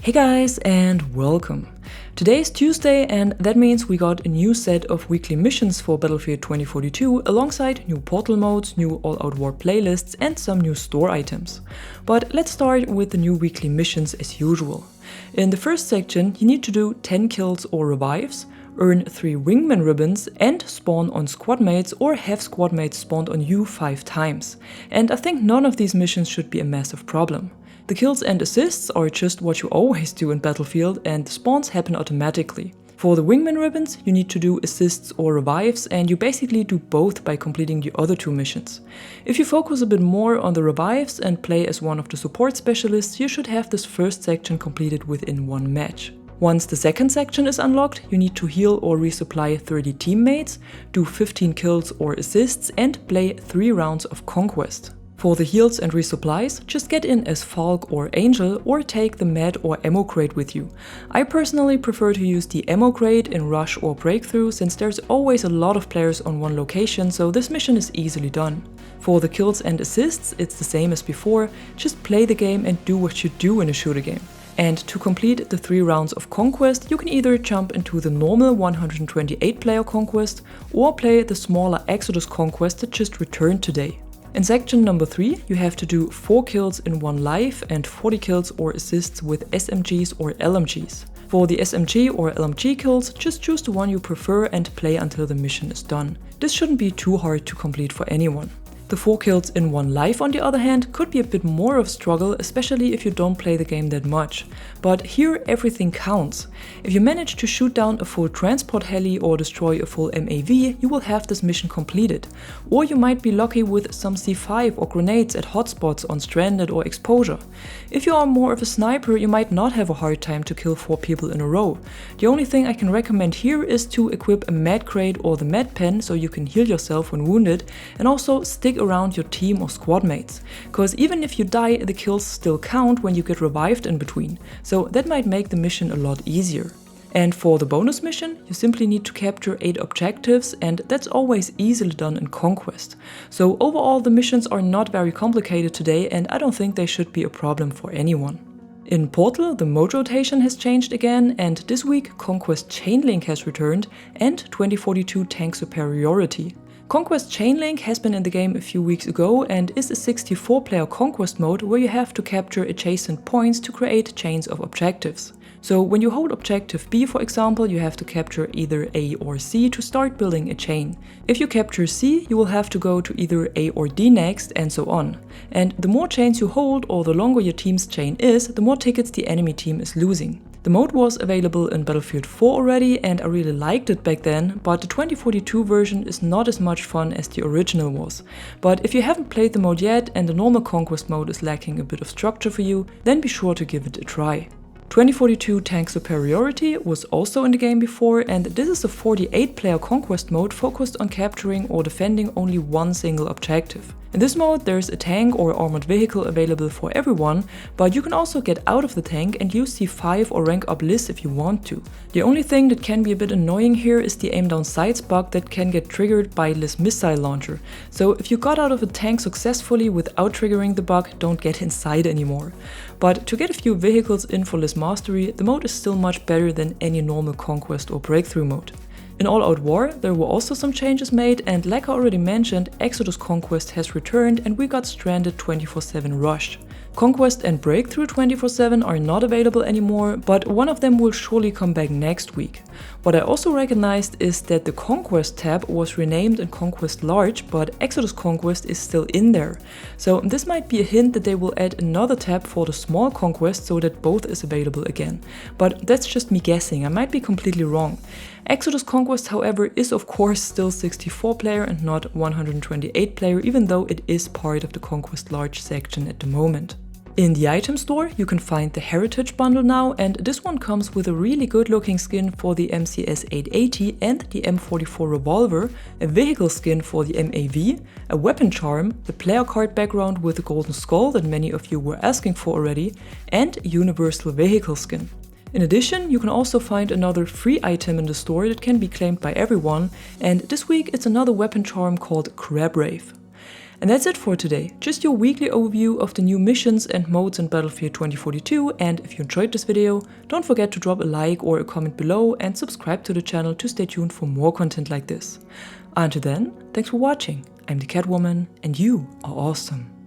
Hey guys, and welcome! Today is Tuesday, and that means we got a new set of weekly missions for Battlefield 2042 alongside new portal modes, new all-out war playlists and some new store items. But let's start with the new weekly missions as usual. In the first section you need to do 10 kills or revives, earn 3 wingman ribbons and spawn on squad mates or have squad mates spawned on you 5 times. And I think none of these missions should be a massive problem. The kills and assists are just what you always do in Battlefield, and the spawns happen automatically. For the wingman ribbons you need to do assists or revives, and you basically do both by completing the other 2 missions. If you focus a bit more on the revives and play as one of the support specialists, you should have this first section completed within 1 match. Once the second section is unlocked, you need to heal or resupply 30 teammates, do 15 kills or assists and play 3 rounds of Conquest. For the heals and resupplies, just get in as Falk or Angel or take the med or ammo crate with you. I personally prefer to use the ammo crate in Rush or Breakthrough since there's always a lot of players on one location, so this mission is easily done. For the kills and assists, it's the same as before, just play the game and do what you do in a shooter game. And to complete the 3 rounds of Conquest, you can either jump into the normal 128 player Conquest or play the smaller Exodus Conquest that just returned today. In section number 3, you have to do 4 kills in 1 life and 40 kills or assists with SMGs or LMGs. For the SMG or LMG kills, just choose the one you prefer and play until the mission is done. This shouldn't be too hard to complete for anyone. The 4 kills in 1 life, on the other hand, could be a bit more of a struggle, especially if you don't play the game that much. But here everything counts. If you manage to shoot down a full transport heli or destroy a full MAV, you will have this mission completed. Or you might be lucky with some C5 or grenades at hotspots on Stranded or Exposure. If you are more of a sniper, you might not have a hard time to kill 4 people in a row. The only thing I can recommend here is to equip a med crate or the med pen so you can heal yourself when wounded, and also stick around your team or squad mates, cause even if you die, the kills still count when you get revived in between, so that might make the mission a lot easier. And for the bonus mission, you simply need to capture 8 objectives, and that's always easily done in Conquest. So overall the missions are not very complicated today, and I don't think they should be a problem for anyone. In Portal, the mode rotation has changed again, and this week Conquest Chainlink has returned and 2042 Tank Superiority. Conquest Chainlink has been in the game a few weeks ago and is a 64-player Conquest mode where you have to capture adjacent points to create chains of objectives. So when you hold objective B, for example, you have to capture either A or C to start building a chain. If you capture C, you will have to go to either A or D next, and so on. And the more chains you hold or the longer your team's chain is, the more tickets the enemy team is losing. The mode was available in Battlefield 4 already, and I really liked it back then, but the 2042 version is not as much fun as the original was. But if you haven't played the mode yet and the normal Conquest mode is lacking a bit of structure for you, then be sure to give it a try. 2042 Tank Superiority was also in the game before, and this is a 48-player Conquest mode focused on capturing or defending only one single objective. In this mode there's a tank or armored vehicle available for everyone, but you can also get out of the tank and use C5 or rank up Liz if you want to. The only thing that can be a bit annoying here is the aim down sights bug that can get triggered by Liz missile launcher. So if you got out of a tank successfully without triggering the bug, don't get inside anymore. But to get a few vehicles in for Liz mastery, the mode is still much better than any normal Conquest or Breakthrough mode. In All Out War, there were also some changes made, and like I already mentioned, Exodus Conquest has returned and we got Stranded 24/7 Rush. Conquest and Breakthrough 24/7 are not available anymore, but one of them will surely come back next week. What I also recognized is that the Conquest tab was renamed in Conquest Large, but Exodus Conquest is still in there. So this might be a hint that they will add another tab for the small Conquest so that both is available again. But that's just me guessing, I might be completely wrong. Exodus Conquest, however, is of course still 64-player and not 128-player, even though it is part of the Conquest Large section at the moment. In the item store, you can find the Heritage bundle now, and this one comes with a really good looking skin for the MCS 880 and the M44 revolver, a vehicle skin for the MAV, a weapon charm, the player card background with the golden skull that many of you were asking for already, and a universal vehicle skin. In addition, you can also find another free item in the store that can be claimed by everyone, and this week it's another weapon charm called Rave. And that's it for today, just your weekly overview of the new missions and modes in Battlefield 2042, and if you enjoyed this video, don't forget to drop a like or a comment below and subscribe to the channel to stay tuned for more content like this. Until then, thanks for watching, I'm the Catwoman and you are awesome.